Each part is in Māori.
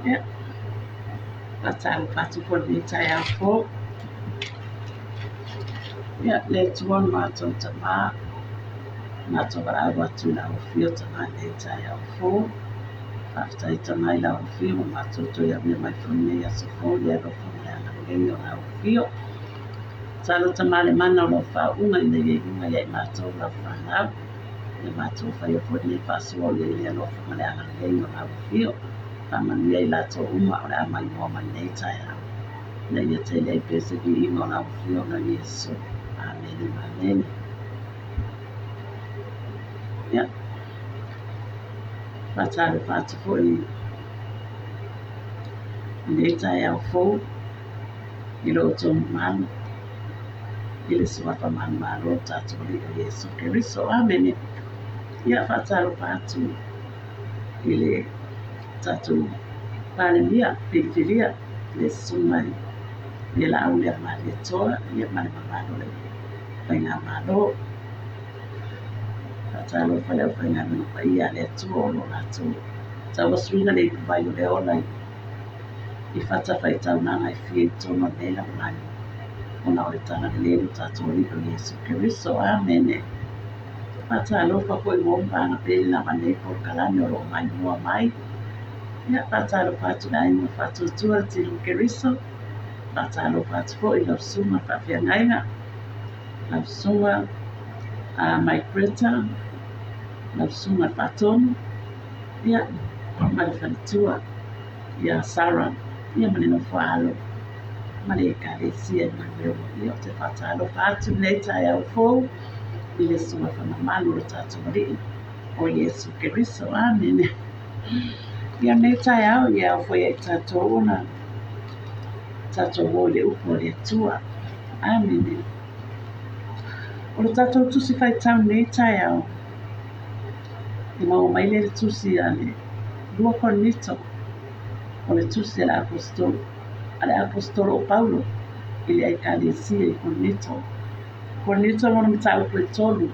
Ia, patalo patupo ni tai au fo. Ia, le tuon mātou tamā, mātou warawa tu la ofio tamā le tai au fo. Whaftai tamā la ofio, mātou to ia mea mai whune ia sofo, ia rofo le ana ngei o la ofio. Talo tamā le mana o lo whaunga i nei inga ia i mātou la whanau. Le mātou whai o fo ni whasua ia i le alofa le ana ngei o la ofio. Whamanuia i lato uma o le amai mua mai nei tai au. Nei ia te lei pese ki inga o la ofio na Yesu. Amen, amen. Ia. Patalo patupo i nei tai au fo. I roto manu. I le suafa manu maro tatu li o Yesu Keriso. Amen. Ia patalo patu. I le tatu palemia, pikiria, le sumai. Ia la au lea mali toa, ia mali mamano le. Painga malo. Patalo whaleo painga mino pa ia le tua o lo lato. Tawa swinga le kubai o le ola i fata fai tau nanga i fie tono nela mai. Ona o le tana le leo tato li o Yesu Keriso. Amen. Patalo pa koe ngomba na peli na mane ko kalani o lo mai mua mai. Ia patalo patu na ingo fatu tua tilu Keriso. Patalo patu po i lau suma pa fia ngainga. Lau suma mai kreta. Lau suma patono. Ia mai fanitua. Ia Sarah. Ia manino whaalo. Mane e karesia na leo. Ia te patalo patu nei tai au fo. I le suma whanamalu o tatu marii. O Yesu Keriso. Amen. Ia nei tai au ia o fwoi e tatu ona. Tatu o le upo le tua. Amen. O le tatu tusi fai tau nei tai au. I mau mai le tusi ale. Lua konito. O le tusi ale apostolo. Ale apostolo o Paulo. Ili ai kalesia i konito. Konito mona mita upo e tolu.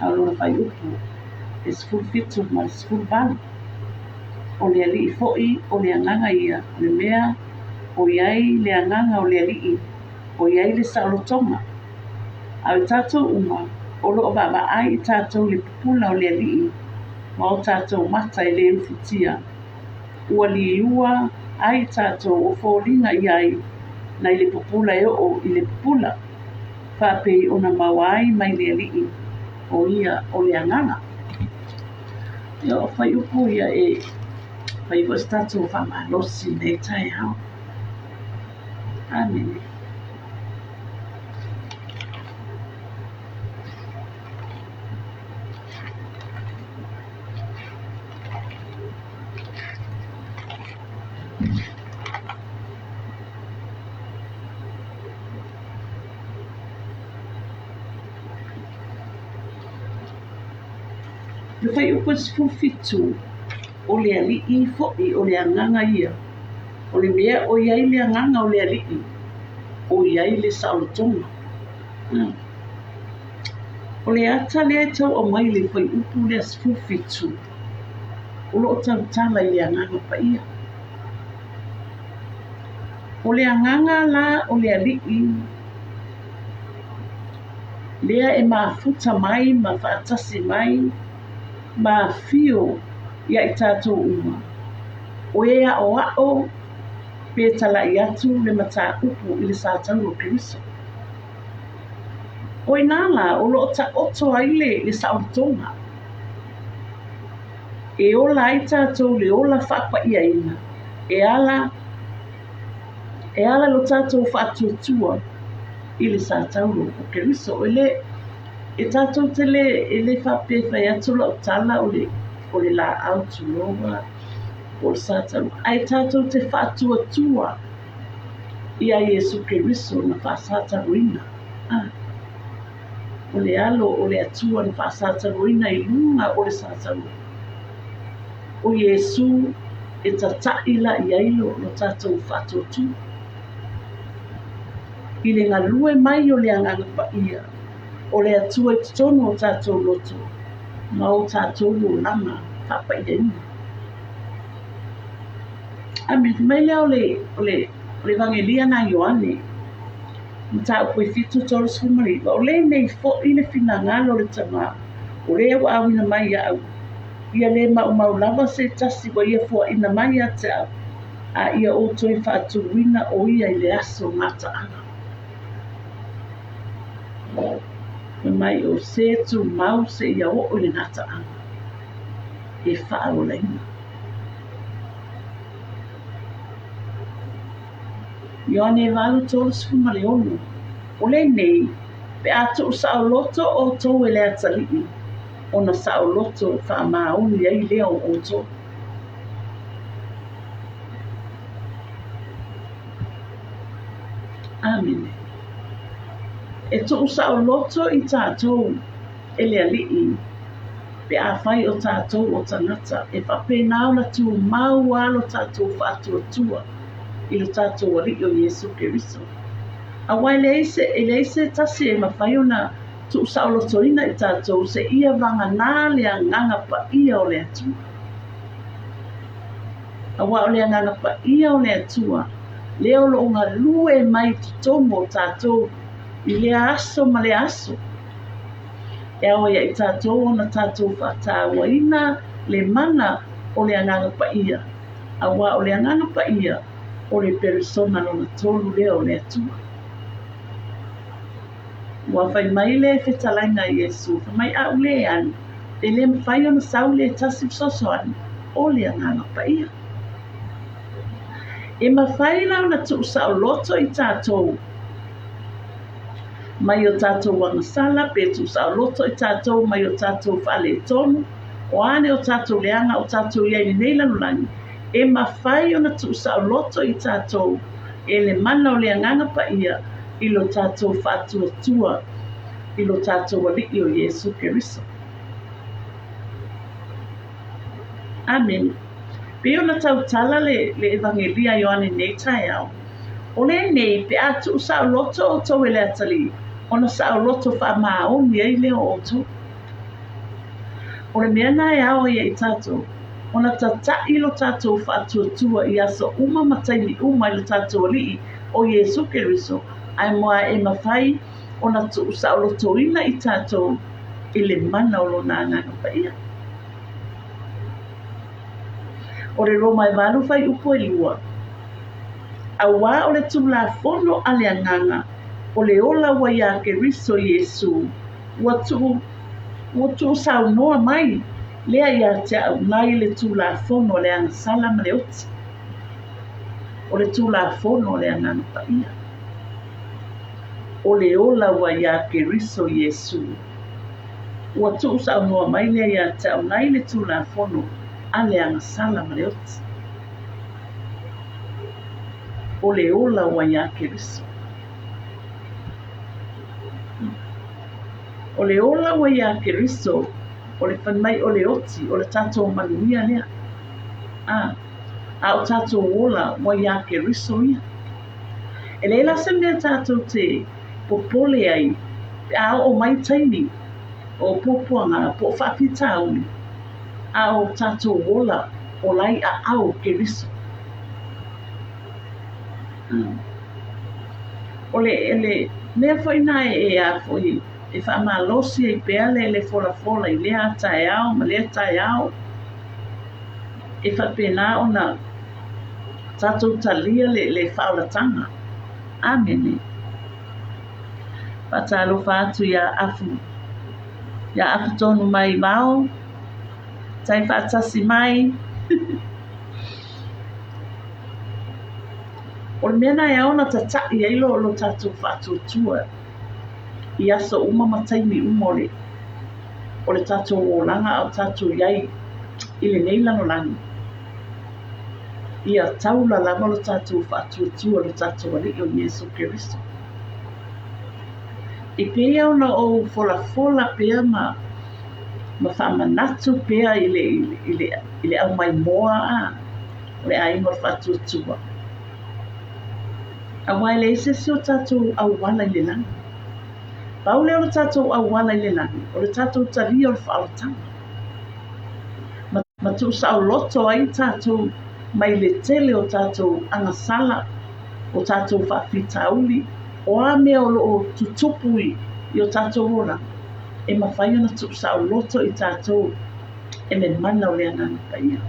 Au lona fai upo. E sifuru fitu ma sifuru bali. O le ali i foi, o le anganga ia. O le mea, o iai le anganga o le ali. O iai le saolotonga. Au tātou uma, o loo baba ai tātou le pupula o le ali. Ma o tātou mata i le ufitia. Ua li ua ai tātou o fōringa iai. Na i le pupula e o i le pupula. Whapei ona mawai mai le ali. O ia o le anganga. Ia o whai upu ia e whai was tātou whama losi nei tai hao. Amen. Le whai upu sifufitu. O le ali'i fo'i o le anganga ia. O le mea o iai le anganga o le ali'i. O iai le saolotonga. O le ata lea tau o mai le whai upu le sifufitu. O loo tau tala i le anganga pa ia. O le anganga la o le ali'i. Lea e mafuta mai, ma whaatasi mai, ma fio ia i tātou uma. O ea o ao, pe tala i atu le mata upu i le sātau o Keriso. O inala, o loo ta oto aile le saolotonga. E ola ai tātou le ola whakwa ia ina. E ala lo tātou whaatuatua i le sātau o Keriso. E tātou tele e le whape whai atu la o tala o le la autu loa o le sātau. Ai tātou te whaatuatua i a Yesu Keriso na whaasātaruina. O le alo o le atua na whaasātaruina i lunga o le sātau. O Yesu e tataila i ailo no tātou whaatuatua. I le ngalue mai o le anganga pa ia. O le atua i tono o tātou loto. Ma o tātou lo lama whapa i ina. Ami mai lea o le vangelia na Ioane. Mta o koe fitu tolu sumari. O le nei fo i le finangalo le tama. O le au awina mai au. Ia le mau lava se tasi wa ia fua ina mai a te au. A ia o toi whaatuwina o ia i le aso ngata ana. Mai o se tu mau se ia o le ngata ana. E wha o leina. Ioane walu tolu sumari onu. O le nei, pe atu sa o loto o tau e le atalii. Ona sa o loto wha mauni ai leo o tau. Amen. E tu sa o loto i tātou e le alii. Pe a whai o tātou o tangata. E whapena ona tu mau alo tātou whātua tua. I lo tātou alii o Yesu Keriso. Awai leise tasi e mawhai ona tu sa o loto ina i tātou se ia vanga nā lea nganga pa ia o lea tua. Awa o lea nganga pa ia o lea tua. Leo lo unga lue mai tutomo tātou i lea aso ma lea aso. E awa ia i tātou ona tātou whātāua ina le mana o lea nganga pa ia. Awa o lea nganga pa ia o le perisona lona tolu leo lea tua. Wa fai mai le whetalaina Yesu, mai au le ani, e le mwhai ona sau le tasip sosoani, o lea nganga pa ia. E mawhai lau na tu sa o loto i tātou. Mai o tātou wangasala, pe tu sa o loto i tātou, mai o tātou whale tonu, o ane o tātou leanga o tātou iai nei lanulangi. E mawhai o na tu sa o loto i tātou, e le mana o lea nganga pa ia, i lo tātou whātua tua, i lo tātou aliki o Yesu Keriso. Amen. Pe ona tau tala le evangelia Ioane nei tai au. O le nei pe atu sa o loto o tau ele atali. Ona sa o loto wha maa o mi ei leo o tu. O le mea nai au ia i tātou. Ona tata i lo tātou whātua tua i aso uma mataini uma i lo tātou alii o Yesu Keriso. Ai moa e mawhai ona tu sa o loto ina i tātou i le mana o lo nānganga pa ia. O le Roma e walu whai upo e liua. A wā o le tula fono a le anganga o le ola wa ia Keriso Yesu. Wa tu sa o noa mai lea ia te au nai le tula fono le angasala ma le oti. O le tula fono le anganga pa ia. O le ola wa ia Keriso Yesu. Wa tu sa o noa mai lea ia te au nai le tula fono a le angasala ma le oti. O le ola wa ia Keriso. O le ola wa ia Keriso, o le whanmai o le oti, o le tātou manuia lea. A o tātou ola wa ia Keriso ia. E leila se mea tātou te popole ai, a o mai taimi, o popoanga, po whapita auni. A o tātou ola, o lai a au Keriso. O le mea whaina e a whoi, e whamalosi e pea le fola i lea tae au, ma lea tae au. E whapena ona tātou talia le whaulatanga. Amen. Patalo fatu ya afu tonu mai mau, tai fatasi mai. O le mena e ona tatai e ilo lo tātou fatu tua. I aso uma mataimi umole. O le tātou olanga au tātou iai i le nei langolangi. Ia taula lama lo tātou fatu tua lo tātou ali o Yesu Keriso. I pea ona o fola pea ma whamanatu pea i le au mai moa le aingo fatu tua. A wai le ise si o tātou au wala i le langi. Pau leo le tātou au wala i le langi, o le tātou tari o le whaalatanga. Ma tu sa o loto ai tātou mai le tele o tātou angasala, o tātou whawhitauli, o a mea o loo tutupui i o tātou ora, e mawhai ona tupu sa o loto i tātou, e me mana o lea nana paia.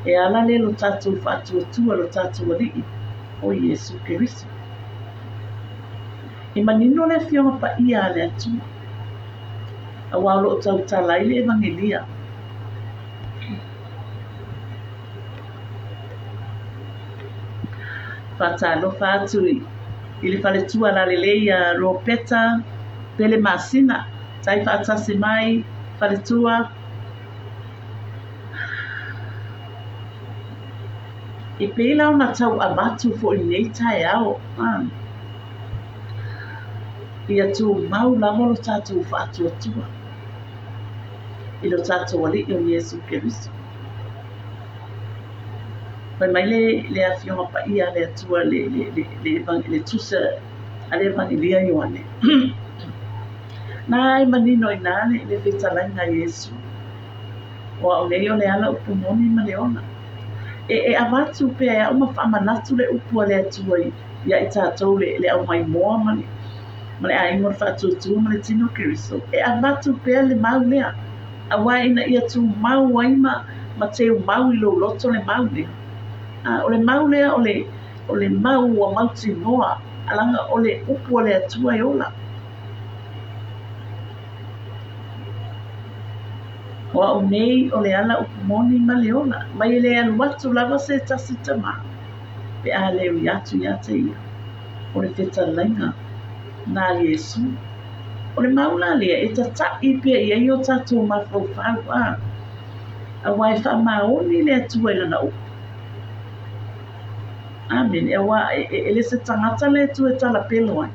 E ala le lo tātou whātua lo tātou alii o Iesu Keriso. E manino le fionga pa ia le atua. A walo o tau talai le evangelia. Whatalo whātui. I le whale tua la le leia ropeta, pele masina, tai whaatasi mai, whale tua. I peila o na tau amatu fo i nei tai ao. Ia tu mau lama lo tātou whātua tua. I lo tātou ali o Iesu Keriso. Pai mai le awhionga pa ia le atua le tusa a le evangelia Ioane. Nā e manino i nāne le whetalainga Iesu. O au nei o le ala upu moni ma le ona. E awatu pia e au ma whamanatu le upu a le atua ia i tātou le au mai moa mani. Ma le aingo le whātua ma le tino Keriso. E awatu pia le mau lea. A wā ina ia tu mau waima ma teo mau i lo loto le mau lea. O le mau lea o le mau wa mauti noa. Alanga o le upu o le atua e ola. O au nei o le ala upu moni ma le ola. Mai le alu watu lava se tasi tama. Pe a le atu te ia. O le whetalainga na Iesu. O le maula lea e tata i pia i ai o tātou mawhau a. A wai wha maoni le atua i lana upu. Amen. E wa e le se tangata le atua e tala pelo ai.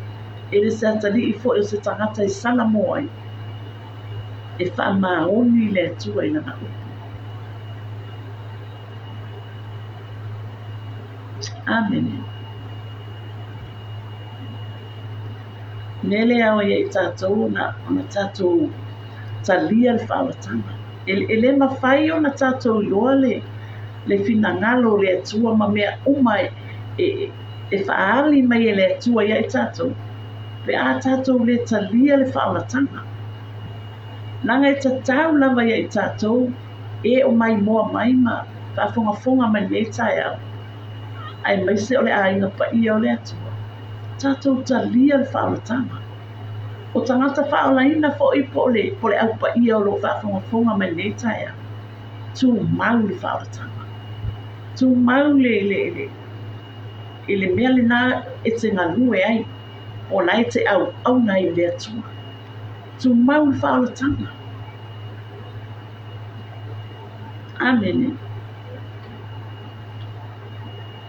E le se atali i fo e se tangata i sala mo ai. E wha maoni le atua i lana upu. Amen. Nele au ia i tātou na tātou talia le whaalatanga. E le mawhai o na tātou loa le finangalo le atua ma mea umai e whaali mai e le atua ia i tātou. Pe a tātou le talia le whaalatanga. Nanga e tātou lava ia i tātou e o mai moa mai ma whaafonga mai e tai au. Ai mai se o le ainga pa ia o le atua. Tātou talia le whaalatanga. O tangata whaalaina fo i po le au pa ia o lo whaafonga mai nei tai au. Tu mau le whaalatanga. Tu mau le mea le nā e te ngalue ai. O lai te au ngai le atua. Tu mau le whaalatanga. Amen.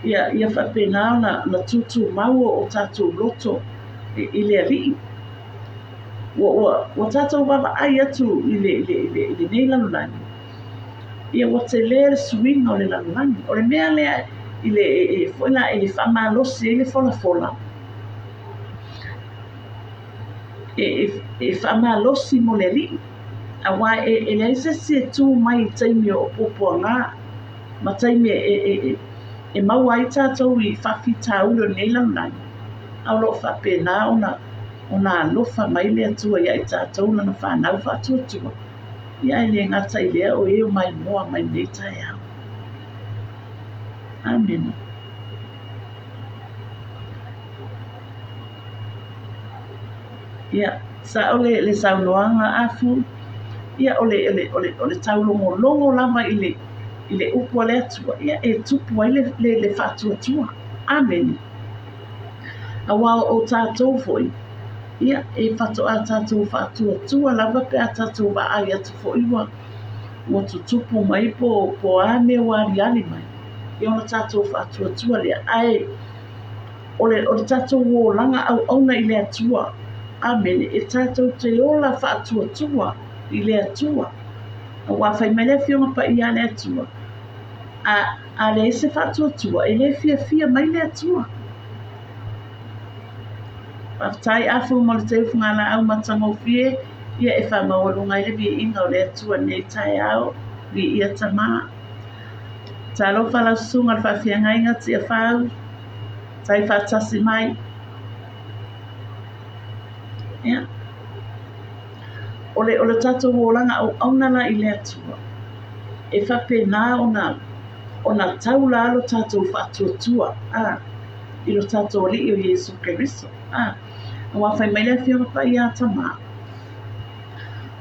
Ia whapena na tutu mau o tātou loto i le alii. Wa tātou wawa ai atu i le nei lalulani. Ia wa te le swinga o le lalulani. O le mea lea i le foila i le whamalosi i le fola. E whamalosi mo le alii. A wā e le se se tū mai taimi o popo ngā. Ma taimi e mau ai tātou i whawhita ulo nei lalulani. Au lo whapena ona alofa mai le atua ia i tātou na whanau whatuatua. Ia i le ngata i lea o eo mai moa mai nei tai au. Amen. Ia, sa o le saunoanga afu, ia o le taulongo lava i le upu le atua, ia e tupu ai le whatuatua. Amen. A wā o tātou foi, ia e whato a tātou whatuatua lava pe a tātou wa ai atu foi wa tutupu mai po ame wari ali mai. Ia o tātou whatuatua lea ai o le tātou o langa au auna i le atua. Amen. E tātou te ola whatuatua i le atua. A wā whai mai le fionga pa i a le atua. A le ese whatuatua e le fia mai le atua. Whaftai afu mo le teu whungala au matanga o fie, ia e whamawalunga i le vi inga o le atua nei tai au, vi ia tamā. Talo fala sunga fa fianga inga tia fau. Tai fa tasi mai. Ya. Ole tato wolanga au nana ile atua. E fa pena ona taula alo tato fa tutua. Ilo tato li o Yesu Kristo. Wa fa mai le fio pa ia tama.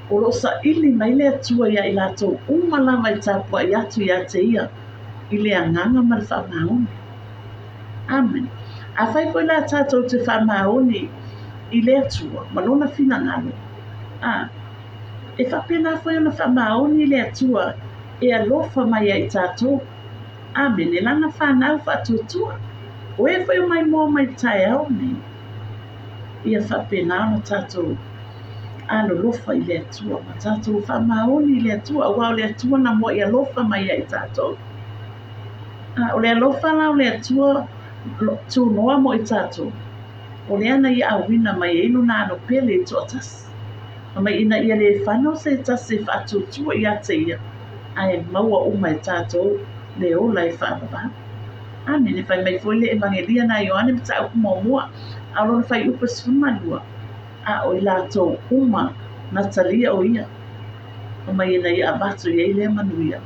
Olo sa ili mai le atua ia ilato umala mai tapua ia tu ia te ia. Ile anganga ma fa mauni. Amen. A fai foi la tato te fa mauni ile atua. Malona fina ngalo. E fa pena foi ona fa mauni ile atua. E alofa mai ai tato. Amen. E lana fa nau fa tutua. O e foi mai mo mai tai au ni. Ia fa pena ona tato. Ano lofa ile atua. Ma tato fa mauni ile atua. Wa ile atua na mo ia lofa mai ai tato. O le alofa la o le atua tu noa mo i tato. O le ana ia awina mai inu na ano pele i tuatas. Mai ina ia le whanau se tase whatutua i ate ia. Ai maua uma i tato le ola i whanaba. Amen. E whai mai foi le evangelia na Ioane mta au kumomua. Alon whai upa sifumalua. O i lato uma na talia o ia. O mai ina ia abatu ia i le manuia.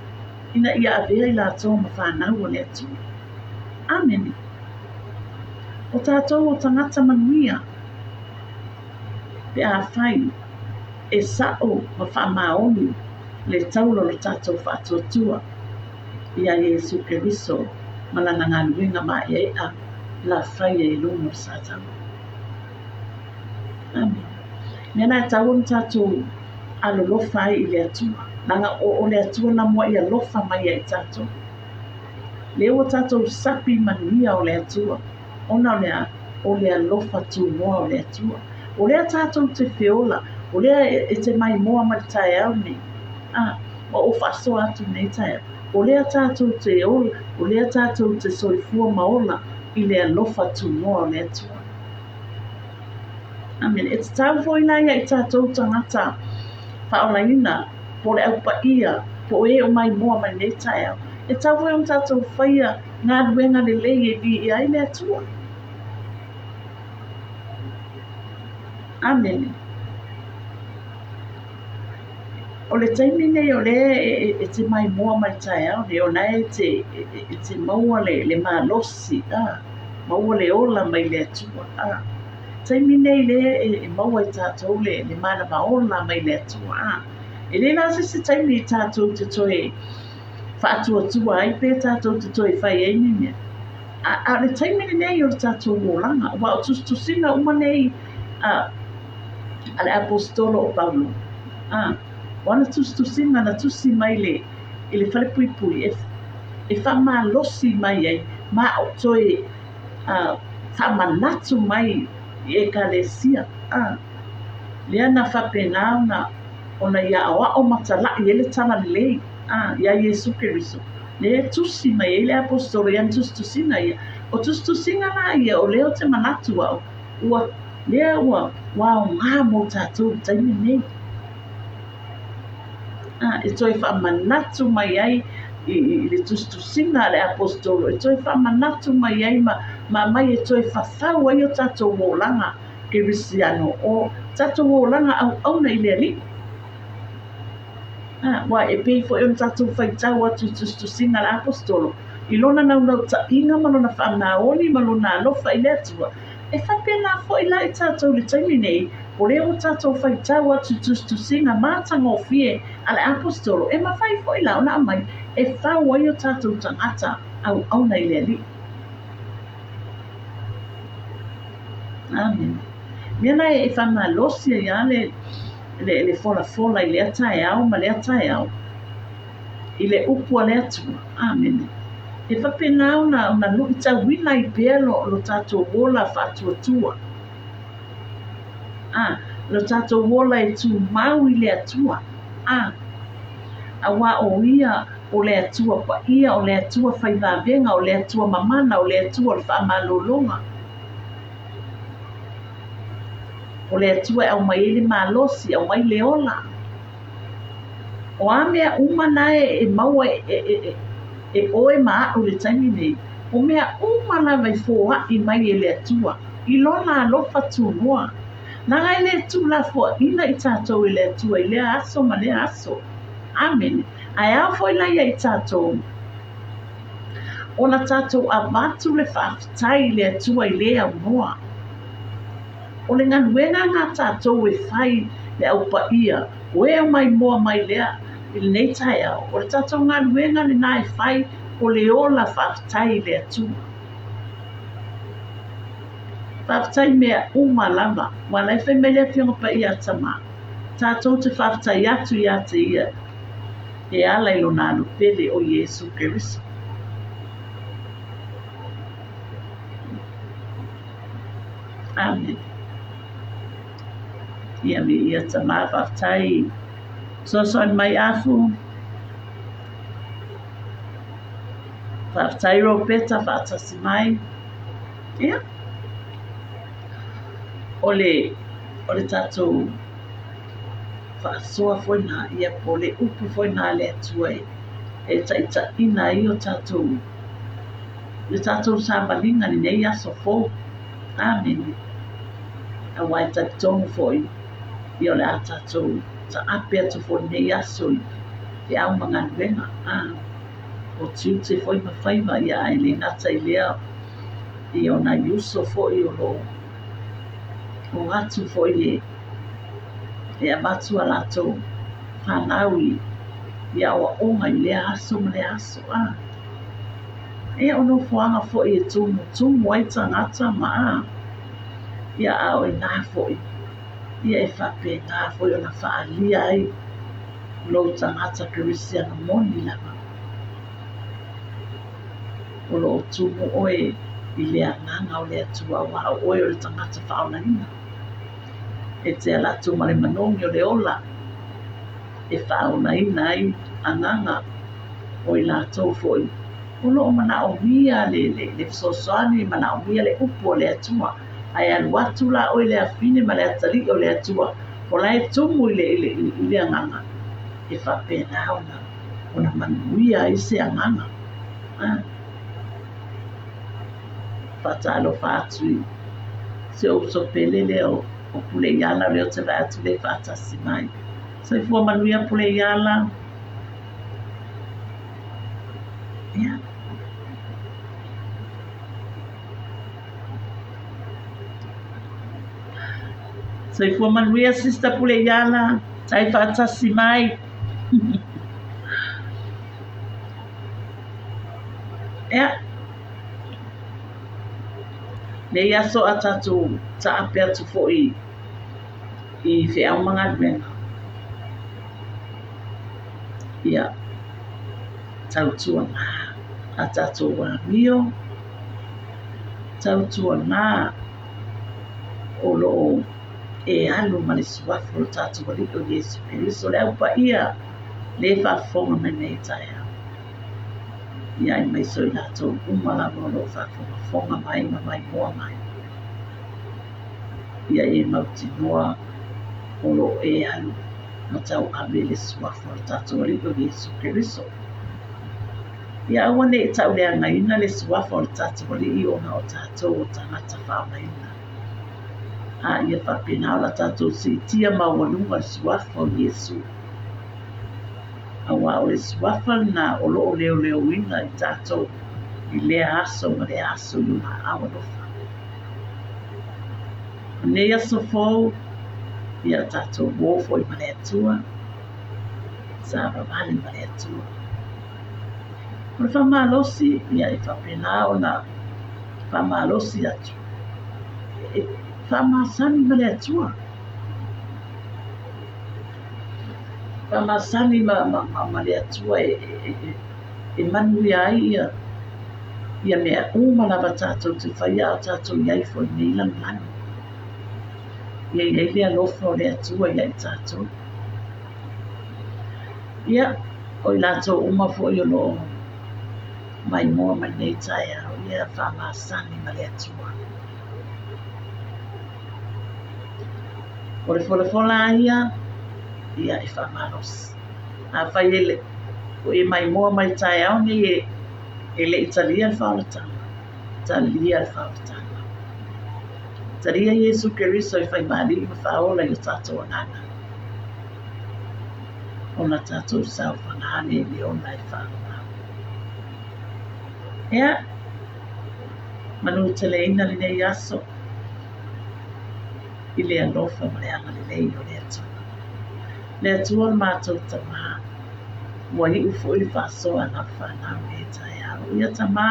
Ina ia avea i lato ma whanau o le atu. Amen. O tātou o tangata manuia. Pe a whai e sao ma whamaoni le taulo le tātou whatuatua. Ia Yesu Kristo malana ngā luinga ma e a la whai e lungo sātau. Amen. Nena tau on tātou alo lofa i le atua. Nanga o le atua na mua ia lofa mai ai tātou. Leo tātou sapi manuia o le atua. Ona o le alofa tu moa o le atua. O lea tātou te whiola. O lea e te mai moa ma te tae au nei. Ma o whaso atu nei tae. O lea tātou te ola. O lea tātou te soifua maola. I le alofa tu moa o le atua. Amen. E te tau foi na ia i tātou tangata. Whaola ina. Po le au pa ia. Po e o mai moa mai nei tae au. E tau foi on tātou whaia. Ngā ruenga le lei e di i ai le atua. Amen. O le taimi nei o le e te mai moa mai tae au. Ne o nei te maua le malosi. Maua le ola mai le atua. Taimi nei le e maua i tātou le mana maola mai le atua. E le nasi se taimi i tātou te toe whaatua ai pe tātou te toi whai e nini. A le taimi nei o le tātou wōlanga. Wa o tusina uma nei ale apostolo o Paulo. Wana tusina na tusi mai le ele whale pui pui. E wha losi mai ai. Ma o toi wha manatu mai i e kalesia. Lea na wha penao na ona ia awa o matalai ele tana lei. Ia Yesu Kristo. Le tusi mai ele apostolo ia tusina ia. O tusina na ia o leo te manatu au. Ua lea ua wao ngā mo tātou taimi nei. E toi wha manatu mai ai i le tusina le apostolo. E toi wha manatu mai ai ma mai e toi whawhau ai o tātou wōlanga Kirisiano. O tātou wōlanga au nei le ali. Wa e pei fo e tātou whaitau atu tusina le apostolo. I lona nau ta inga malona whanaoni malona alofa i le atua. E whapena fo i lai tātou le taimi nei. O leo tātou whaitau atu tusina mātanga o fie ale apostolo. E mawhai fo i lau na amai. E whau ai o tātou tangata au nei le ali. Amen. Miana e whama losia ia le fola i le atae au ma le atae au. I le upua le atua. Amen. E whapenau na nui tawina i pēr lo tātou wola whatuatua. Lo tātou wola e tu mau i le atua. Awa o ia o le atua pa ia o le atua whaivavenga o le atua mamana o le atua le whaamalolonga. O le atua au mai ele malosi au mai le ola. O amea umana e maua e oe maa o le taimi nei, o mea umana vai fōa I mai e le atua, I lona alofa tūnoa. Nanga I le atu la fōa ina I tātou I le atua, I lea aso ma lea aso. Amen. Ai au fo ila ia I tātou. Ona tātou a vatu le whaafitai le atua I lea unoa. O le nganuenga ngā tātou e whai le au pa ia, o e mai moa mai lea, I le nei tai au. O le tātou nganuenga le nā e whai, o le ola whaafitai le atua. Whaafitai mea uma lava, wala e whai mele fionga pa ia tama. Tātou te whaafitai atu ia te ia, e ala I lona anu pele o Yesu Keriso. Amen. Ia me ia tama whaafitai, sosoan mai afu, whaafitai ro peta whaatasi mai. Ia. O le tātou whaasoa foi nā ia po le upu foi nā le atua e taita ina I o tātou. Le tātou sāmalinga ni nei aso fō. Amen. A wai takitongu foi I o le a tātou ta ape atu fo nei aso I au mga nuenga. O tiu te foi mawhaiva ia ai le ngata I lea I o na yuso fo I o lo. O atu fo I le amatu a lato whanaui ia o onga I lea aso ma le aso. E ono fuanga fo I tumu ai tangata ma ia au I nā fo I. Ia e whape ngā fo I o na whaalia ai lo tangata Kerisia na moni lama. O lo tumu oe I lea nganga o lea tua wa oe o le tangata whaona ina. E te ala tu mare manongi o le ola. E whaona ina ai anganga o I la tau foi. O lo o mana o mia le sosoani, mana o mia le upu o le atua. Ai alu atu la o le afine ma le atali o le atua. O la e tumu I le anganga. E whapena ona manuia I se anganga. Whatalo whaatui. Se o so pelele o pule iala leo te vai atu le whaatasi mai. Se fua manuia pule iala. Ia. Se fua manuia sista pule iala. Tai whaatasi mai. Ia. Le iaso a tātou ta ape atu fo I whiau mga nuenga. Ia, tautua ngā a tātou wāmio, tautua ngā o loo e alu ma le suafu o tātou waliko Yesu Keriso le aupa ia le whafonga me nei tai au. Ia I mai soi lātou umala mo lo whafonga mai ma mai moa mai. Ia e mauti noa o lo e alu ma tau ame le suafu o tātou waliko Yesu Keriso. Ia awane e tau lea ngaina le suafu o tātou wali I ona o tātou o tangata whaona ina. Ia whapena o la tātou si tia mawalunga le suafu o Yesu. Awa o le suafa na o loo leo leo ina I tātou I lea aso ma le aso I una awa lofa. Nei aso fōu ia tātou wōfo I ma le atua. Sa wawale ma le atua. O le whamalosi ia I whapena o na whamalosi atu. E whamasani ma le atua. Pamasani ma le atua e manuia ai ia mea uma lava tātou te whaia o tātou iai fo I nei lanu. Ia iai lea lofa o le atua iai tātou. Ia, o I lātou uma fo I o loo mai moa ma nei tai au ia whamasani ma le atua. O le fola ia ia e whamaros. A whai ele, o e mai moa mai tai au ni e le italia le whaolatanga. Talia le whaolatanga. Talia Yesu Keriso e whai mali i whaola i o tātou anana. Ona tātou sau whanahane e ona e whaola. Ea, manu te leina li nei aso. I le alofa ma le anga le lei o le atua. Le atua le mātou tamā. Wa i ufo i whasoa na whanau e tai au. Ia tamā,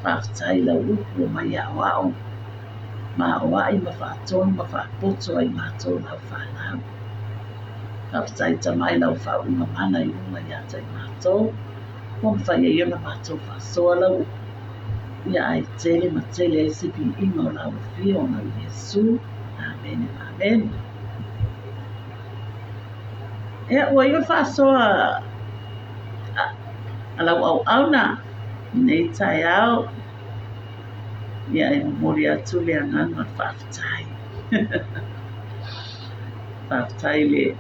whaftai la upu o mai au au. Ma o ai ma whaatonu ma whaapoto ai mātou lau whanau. Whaftai tamai lau whaunga mana i unga i atai mātou. Kong whai e iona mātou whasoa lau. Ia ai tele ma tele e sipi inga o lau whio na Yesu. Amen, amen. Ea ua iona whasoa alau au na nei tai au. Ia e mori atu le angana whaftai. Whaftai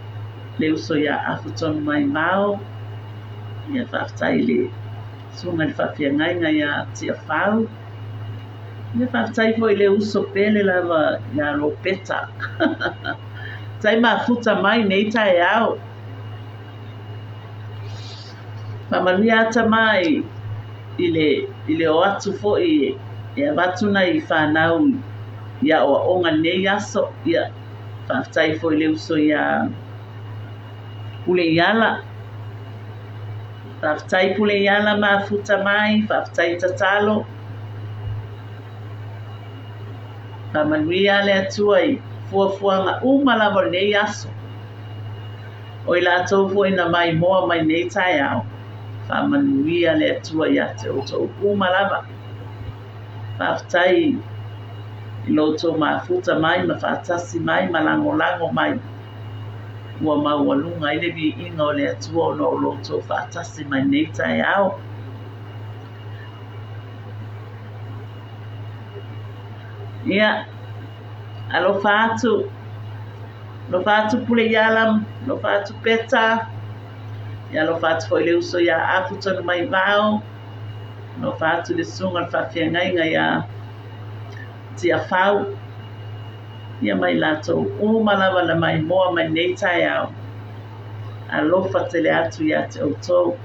le uso ia afutonu mai mau. Ia whaftai le sunga le whawhiangainga ia tia whau. Ia whaftai po i le uso pele lava ia ropeta. Tai mafuta mai nei tai au. Pamalia ata mai i le o atu fo i ia watuna i whanau ia o onga nei aso ia whaftai fo i le uso ia pule iala. Whaftai pule iala mafuta mai, whaftai tatalo. Pamalia le atua i fuafuanga umalawa nei aso. O i la tofu ina mai moa mai nei tai au. Whamanuia le atua ia te oto umalawa. Whaftai i loto mafuta mai, ma whaatasi mai, ma lango mai. Ua maualunga i le vi inga o le atua o no loto whaatasi mai nei tai au. Ia, alo whaatu. Lo whaatu pule ialam, lo whaatu peta. Ia lo whaatu fo i le uso ia afutonu mai vau. Lo whaatu le sunga le whawhiangainga ia tia whau. Ia mai lato umalawa la mai moa mai nei tai au. Alofa te le atu ia te outou.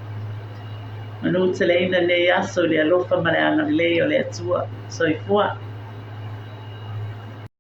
Manu te le ina nei aso le alofa ma le anga lei o le atua. Soifua.